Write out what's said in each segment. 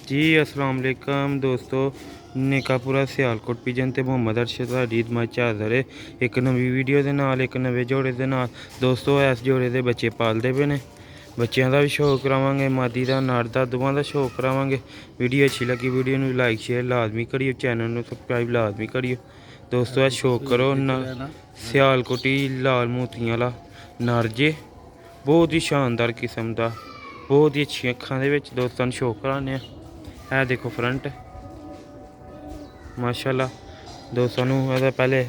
जी अस्सलाम वालेकुम दोस्तों, नेकापुरा सियालकोट पिजन ते मुहम्मद अरशद ਤੁਹਾਡੀ ਹਿਦਮਤ 'ਚ ਹਾਜ਼ਰ ਹੈ ਇੱਕ ਨਵੀਂ ਵੀਡੀਓ ਦੇ ਨਾਲ, ਇੱਕ ਨਵੇਂ ਜੋੜੇ ਦੇ ਨਾਲ। ਦੋਸਤੋ ਇਸ ਜੋੜੇ ਦੇ ਬੱਚੇ ਪਾਲਦੇ ਪਏ ਨੇ, ਬੱਚਿਆਂ ਦਾ ਵੀ ਸ਼ੌਕ ਕਰਾਵਾਂਗੇ, ਮਾਦੀ ਦਾ ਨਰ ਦਾ ਦੋਵਾਂ ਦਾ ਸ਼ੌਕ ਕਰਾਵਾਂਗੇ। ਵੀਡੀਓ ਅੱਛੀ ਲੱਗੀ ਵੀਡੀਓ ਨੂੰ ਲਾਈਕ ਸ਼ੇਅਰ ਲਾਜ਼ਮੀ ਕਰਿਓ, ਚੈਨਲ ਨੂੰ ਸਬਸਕ੍ਰਾਈਬ ਲਾਜ਼ਮੀ ਕਰਿਓ। ਦੋਸਤੋ ਇਹ ਸ਼ੌਕ ਕਰੋ ਨਾ ਸਿਆਲਕੋਟੀ ਲਾਲ ਮੋਤੀਆਂ ਵਾਲਾ ਨਰ ਜੇ, ਬਹੁਤ ਹੀ ਸ਼ਾਨਦਾਰ ਕਿਸਮ ਦਾ, ਬਹੁਤ ਹੀ ਅੱਛੀਆਂ ਅੱਖਾਂ ਦੇ ਵਿੱਚ ਦੋਸਤਾਂ ਨੂੰ ਸ਼ੌਕ ਕਰਾਉਂਦੇ ਆ। ਇਹ ਦੇਖੋ ਫਰੰਟ ਮਾਸ਼ਾਅੱਲਾ, ਦੋਸਤਾਂ ਨੂੰ ਇਹਦਾ ਪਹਿਲੇ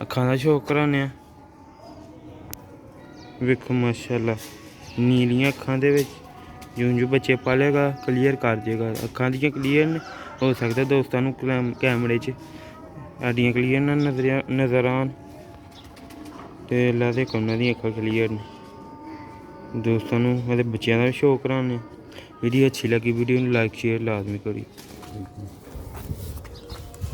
ਅੱਖਾਂ ਦਾ ਸ਼ੌਕ ਕਰਾਉਂਦੇ ਆ। ਵੇਖੋ ਮਾਸ਼ਾਅੱਲਾ ਨੀਲੀਆਂ ਅੱਖਾਂ ਦੇ ਵਿੱਚ ਜਿਉਂ ਬੱਚੇ ਪਾਲੇਗਾ ਕਲੀਅਰ ਕਰ ਜੇਗਾ। ਅੱਖਾਂ ਦੀਆਂ ਕਲੀਅਰ ਨੇ, ਹੋ ਸਕਦਾ ਦੋਸਤਾਂ ਨੂੰ ਕੈਮਰੇ 'ਚ ਸਾਡੀਆਂ ਕਲੀਅਰ ਨਾ ਨਜ਼ਰ ਆਉਣ, ਤੇ ਅੱਲਾ ਦੇ ਉਹਨਾਂ ਦੀਆਂ ਅੱਖਾਂ ਕਲੀਅਰ ਨੇ। ਦੋਸਤਾਂ ਨੂੰ ਇਹਦੇ ਬੱਚਿਆਂ ਦਾ ਵੀ ਸ਼ੌਕ ਕਰਾਉਂਦੇ ਆ। ਵੀਡੀਓ ਅੱਛੀ ਲੱਗੀ ਵੀਡੀਓ ਨੂੰ ਲਾਈਕ ਸ਼ੇਅਰ ਲਾਜ਼ਮੀ ਕਰੀ।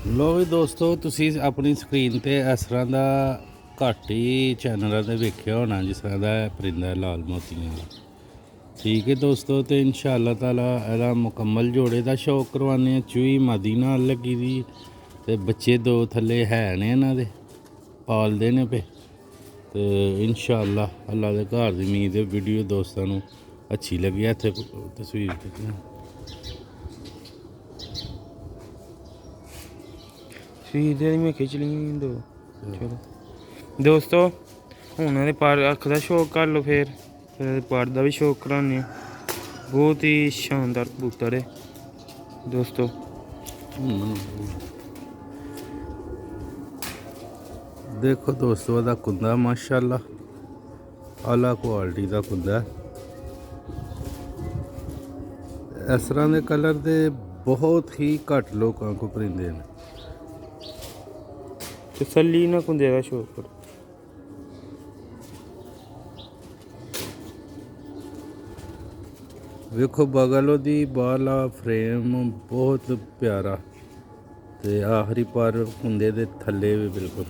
ਲੋ ਵੀ ਦੋਸਤੋ, ਤੁਸੀਂ ਆਪਣੀ ਸਕਰੀਨ ਤੇ ਇਸ ਤਰ੍ਹਾਂ ਦਾ ਘੱਟ ਹੀ ਚੈਨਲਾਂ ਤੇ ਵੇਖਿਆ ਹੋਣਾ ਜਿਸ ਤਰ੍ਹਾਂ ਦਾ ਪਰਿੰਦਾ ਲਾਲ ਮੋਤੀਆਂ ਦਾ। ਠੀਕ ਹੈ ਦੋਸਤੋ, ਤੇ ਇਨਸ਼ਾਅੱਲਾ ਤਾਲਾ ਇਹਦਾ ਮੁਕੰਮਲ ਜੋੜੇ ਦਾ ਸ਼ੌਕ ਕਰਵਾਉਂਦੇ ਆ। ਚੂਈ ਮਾਦੀ ਨਾਲ ਲੱਗੀ ਦੀ, ਤੇ ਬੱਚੇ ਦੋ ਥੱਲੇ ਹੈ ਨੇ ਇਹਨਾਂ ਦੇ, ਪਾਲਦੇ ਨੇ ਪਏ। ਤੇ ਇਨਸ਼ਾਅੱਲਾ ਅੱਲਾ ਦੇ ਘਰ ਦੀ ਉਮੀਦ ਹੈ ਵੀਡੀਓ ਦੋਸਤਾਂ ਨੂੰ ਅੱਛੀ ਲੱਗੀ। ਇੱਥੇ ਤਸਵੀਰ ਖਿੱਚਣਾ ਦੇ ਮੈਂ ਖਿੱਚ ਲਈ ਦੋ। ਚਲੋ ਦੋਸਤੋ, ਹੁਣ ਇਹਦੇ ਪਰ ਅੱਖ ਦਾ ਸ਼ੌਕ ਕਰ ਲਓ, ਫਿਰ ਇਹਦੇ ਪਰ ਦਾ ਵੀ ਸ਼ੌਕ ਕਰਾਉਂਦੇ ਆ। ਬਹੁਤ ਹੀ ਸ਼ਾਨਦਾਰ ਕਬੂਤਰ ਹੈ ਦੋਸਤੋ। ਦੇਖੋ ਦੋਸਤੋ, ਇਹਦਾ ਕੁੰਦਾ ਮਾਸ਼ਾਅੱਲਾ ਆਲਾ ਕੁਆਲਿਟੀ ਦਾ ਕੁੰਦਾ। ਇਸ ਤਰ੍ਹਾਂ ਦੇ ਕਲਰ ਦੇ ਬਹੁਤ ਹੀ ਘੱਟ ਲੋਕਾਂ ਕੋਲ ਪਰਿੰਦੇ ਨੇ। ਤਸੱਲੀ ਨਾ ਕੁੰਦੇ ਦਾ ਸ਼ੌਕ ਕਰੋ। ਵੇਖੋ ਬਗਲ ਉਹਦੀ ਬਾਹਰਲਾ ਫਰੇਮ ਬਹੁਤ ਪਿਆਰਾ, ਤੇ ਆਖਰੀ ਪਰ ਕੁੰਦੇ ਦੇ ਥੱਲੇ ਵੀ ਬਿਲਕੁਲ।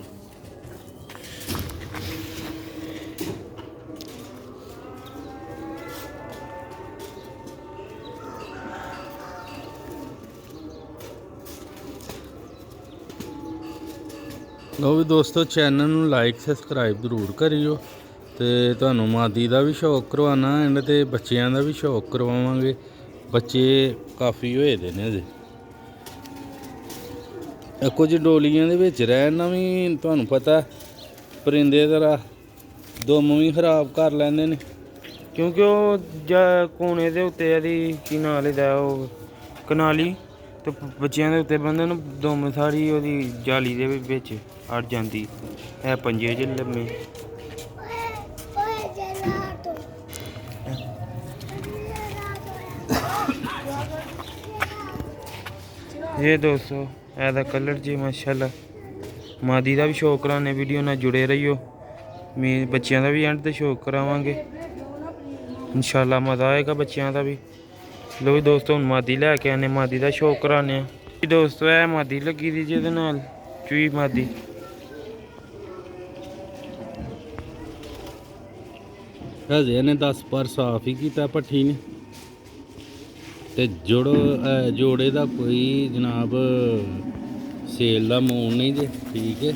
ਲੋ ਵੀ ਦੋਸਤੋ, ਚੈਨਲ ਨੂੰ ਲਾਈਕ ਸਬਸਕ੍ਰਾਈਬ ਜ਼ਰੂਰ ਕਰਿਓ। ਤੇ ਤੁਹਾਨੂੰ ਮਾਦੀ ਦਾ ਵੀ ਸ਼ੌਕ ਕਰਵਾਉਣਾ ਐਂਡ ਤੇ ਬੱਚਿਆਂ ਦਾ ਵੀ ਸ਼ੌਕ ਕਰਵਾਵਾਂਗੇ। ਬੱਚੇ ਕਾਫੀ ਹੋਏ ਦੇ ਨੇ ਅਜੇ। ਕੁਝ ਡੋਲੀਆਂ ਦੇ ਵਿੱਚ ਰਹਿਣਾ ਵੀ ਤੁਹਾਨੂੰ ਪਤਾ ਪਰਿੰਦੇ ਤਰ੍ਹਾਂ ਦੁੰਮ ਵੀ ਖਰਾਬ ਕਰ ਲੈਂਦੇ ਨੇ, ਕਿਉਂਕਿ ਉਹ ਕੋਨੇ ਦੇ ਉੱਤੇ ਇਹਦੀ ਕੀ ਨਾਂ ਲੈਂਦਾ ਉਹ ਕਨਾਲੀ, ਤੇ ਬੱਚਿਆਂ ਦੇ ਉੱਤੇ ਬੰਦੇ ਨੂੰ ਦੁੰਮ ਸਾਰੀ ਉਹਦੀ ਜਾਲੀ ਦੇ ਵਿੱਚ ਅੜ ਜਾਂਦੀ ਹੈ। ਪੰਜੇ 'ਚ ਲੰਮੇ ਇਹ ਦੋਸਤੋ ਇਹਦਾ ਕਲਰ ਜੀ ਮਾਸ਼ਾਅੱਲਾ। ਮਾਦੀ ਦਾ ਵੀ ਸ਼ੌਕ ਕਰਾਉਣੇ, ਵੀਡੀਓ ਨਾਲ ਜੁੜੇ ਰਹੀਓ। ਬੱਚਿਆਂ ਦਾ ਵੀ ਐਂਡ ਤੇ ਸ਼ੌਕ ਕਰਾਵਾਂਗੇ ਇਨਸ਼ਾਅੱਲਾ, ਮਜ਼ਾ ਆਏਗਾ ਬੱਚਿਆਂ ਦਾ ਵੀ। ਲੋ ਵੀ ਦੋਸਤੋ, ਹੁਣ ਮਾਦੀ ਲੈ ਕੇ ਆਨੇ, ਮਾਦੀ ਦਾ ਸ਼ੌਕ ਕਰਾਉਂਦੇ ਆ। ਦੋਸਤੋ ਇਹ ਮਾਦੀ ਲੱਗੀ ਦੀ ਜਿਹਦੇ ਨਾਲ ਚੂਈ ਮਾਦੀ। ਹਜੇ ਇਹਨੇ 10 ਪਰ ਸਾਫ ਹੀ ਕੀਤਾ ਭੱਠੀ ਨੇ। ਤੇ ਜੋੜੇ ਦਾ ਕੋਈ ਜਨਾਬ ਸੇਲ ਦਾ ਮੂਡ ਨਹੀਂ ਜੇ। ਠੀਕ ਹੈ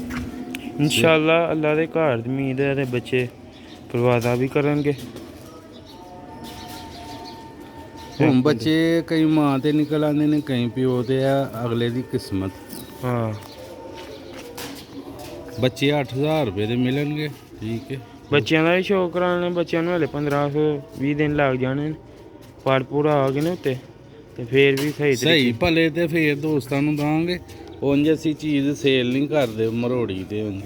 ਇਨਸ਼ਾਅੱਲਾ ਅੱਲਾ ਦੇ ਘਰ ਦੀ ਉਮੀਦ ਹੈ, ਤੇ ਬੱਚੇ ਪਰਵਾਜ਼ਾ ਵੀ ਕਰਨਗੇ। ਹੁਣ ਬੱਚੇ ਕਈ ਮਾਂ ਤੇ ਨਿਕਲ ਆਉਂਦੇ ਨੇ, ਕਈ ਪਿਓ ਤੇ ਆ, ਅਗਲੇ ਦੀ ਕਿਸਮਤ। ਹਾਂ ਬੱਚੇ 8000 ਰੁਪਏ ਦੇ ਮਿਲਣਗੇ। ਠੀਕ ਹੈ, ਬੱਚਿਆਂ ਦਾ ਵੀ ਸ਼ੌਕ ਕਰਾਉਣੇ। ਬੱਚਿਆਂ ਨੂੰ ਹਲੇ 1520 ਦਿਨ ਲੱਗ ਜਾਣੇ, ਪਰ ਪੂਰਾ ਆ ਗਏ ਨੇ ਉੱਤੇ, ਤੇ ਫੇਰ ਵੀ ਸਹੀ ਭਲੇ ਤੇ ਫੇਰ ਦੋਸਤਾਂ ਨੂੰ ਦਾਂਗੇ। ਉਂਝ ਅਸੀਂ ਚੀਜ਼ ਸੇਲ ਨਹੀਂ ਕਰਦੇ ਮਰੋੜੀ ਤੇ। ਉਂਝ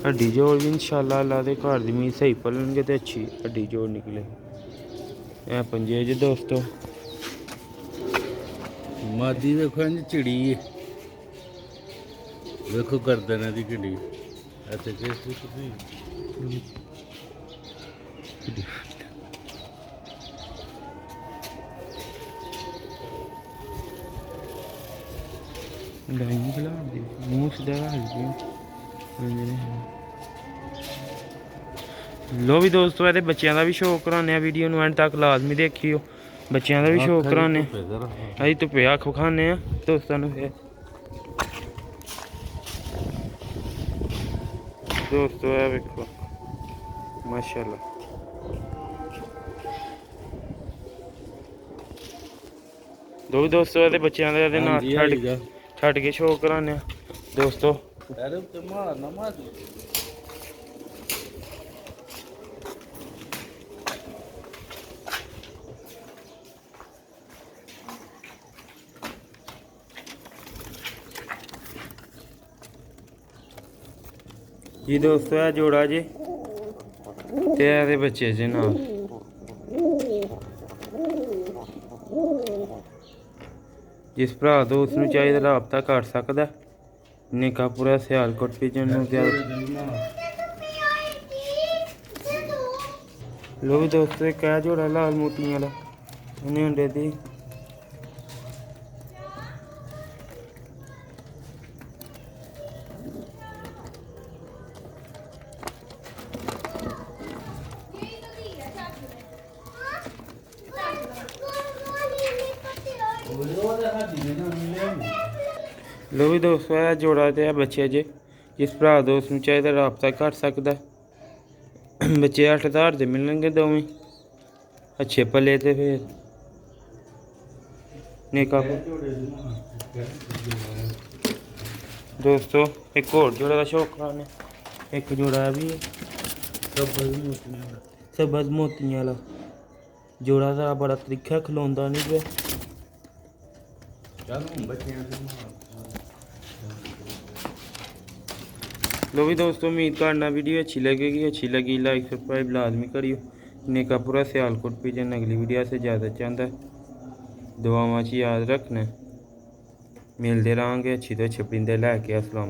ਹੱਡੀ ਜੋੜ ਵੀ ਇਨਸ਼ਾਅੱਲਾ ਅੱਲਾ ਦੇ ਘਰ ਦੀ ਉਮੀਦ ਸਹੀ ਪਲਣਗੇ ਤੇ ਅੱਛੀ ਹੱਡੀ ਜੋੜ ਨਿਕਲੇ। ਇਹ ਪੰਜੇ ਜੀ ਦੋਸਤੋ। ਮਾਦੀ ਵੇਖੋ ਇੰਝ ਚਿੜੀ ਹੈ, ਵੇਖੋ ਗਰਦਨ ਦੀ ਕਿੱਡੀ। ਇੱਥੇ ਕਿਸ ਤੁਸੀਂ ਲਾਈਨ ਬਣਾ ਦੇ ਮੂੰਹ ਸਿੱਧਾ ਕਰ ਦੇ। ਲੋ ਵੀ ਦੋਸਤੋ, ਇਹਦੇ ਬੱਚਿਆਂ ਦਾ ਵੀ ਸ਼ੌਕ ਕਰਾਉਂਦੇ ਆ। ਵੀਡੀਓ ਨੂੰ ਐਂਡ ਤੱਕ ਲਾਜ਼ਮੀ ਦੇਖਿਓ। ਬੱਚਿਆਂ ਦਾ ਵੀ ਸ਼ੌਕ ਕਰਾਉਂਦੇ ਧੁੱਪੇ ਜ਼ਰਾ। ਅਸੀਂ ਧੁੱਪੇ ਅੱਖ ਵਿਖਾਉਂਦੇ ਆ ਦੋਸਤਾਂ ਨੂੰ ਫਿਰ ਦੋਸਤੋ ਇਹ ਵੇਖੋ ਮਾਸ਼ਾਅੱਲਾ ਦੋ ਦੋਸਤੋ ਇਹਦੇ ਬੱਚਿਆਂ ਦਾ ਇਹਦੇ ਨਾਲ ਹਾਂਜੀ, ਆਈ ਜਾ। ਛੱਡ ਕੇ ਸ਼ੌਕ ਕਰਾਉਂਦੇ ਆ ਦੋਸਤੋ ਅਰੇ ਉੱਤੇ ਮਾਰ ਨਾ ਮਾਰ। ਜੀ ਦੋਸਤੋ ਇਹ ਜੋੜਾ ਜੇ ਤੇ ਇਹਦੇ ਬੱਚੇ ਜੇ ਨਾਲ ਜਿਸ ਭਰਾ ਦੋਸਤ ਨੂੰ ਚਾਹੀਦਾ ਰਾਬਤਾ ਕਰ ਸਕਦਾ ਨਿਕਾਪੁਰਾ ਸਿਆਲਕੋਟ ਪਿਜਨ ਨੂੰ ਲੋ ਵੀ ਦੋਸਤੋ ਇੱਕ ਇਹ ਜੋੜਾ ਲਾਲ ਮੋਤੀਆਂ ਵਾਲਾ ਉਹਨੇ ਅੰਡੇ ਦੀ ਲੋ ਵੀ ਦੋਸਤੋ ਇਹ ਜੋੜਾ ਤੇ ਇਹ ਬੱਚੇ ਜੇ ਜਿਸ ਭਰਾ ਦੋਸਤ ਨੂੰ ਚਾਹੀਦਾ ਰਾਬਤਾ ਕਰ ਸਕਦਾ ਬੱਚੇ 8,000 ਦੇ ਮਿਲਣਗੇ ਦੋਵੇਂ ਅੱਛੇ ਪੱਲੇ ਤੇ ਫਿਰ ਦੋਸਤੋ ਇੱਕ ਹੋਰ ਜੋੜਾ ਦਾ ਸ਼ੌਕ ਕਰਾਣੇ ਇੱਕ ਜੋੜਾ ਵੀ ਸਬਜ਼ ਮੋਤੀਆਂ ਵਾਲਾ ਜੋੜਾ ਦਾ ਬੜਾ ਤਰੀਕਾ ਖਲੋਂਦਾ ਨਹੀਂ ਪਿਆ लो भी दोस्तों उम्मीद करना वीडियो अच्छी लगी लाइक सब्सक्राइब लाजमी करियो निकापुरा सियालकोट पिजन अगली वीडियो से ज़्यादा चाहता है दुआवां च याद रखना मिलते रहेंगे अच्छी तो अच्छे परिंदे लैके अस्सलाम।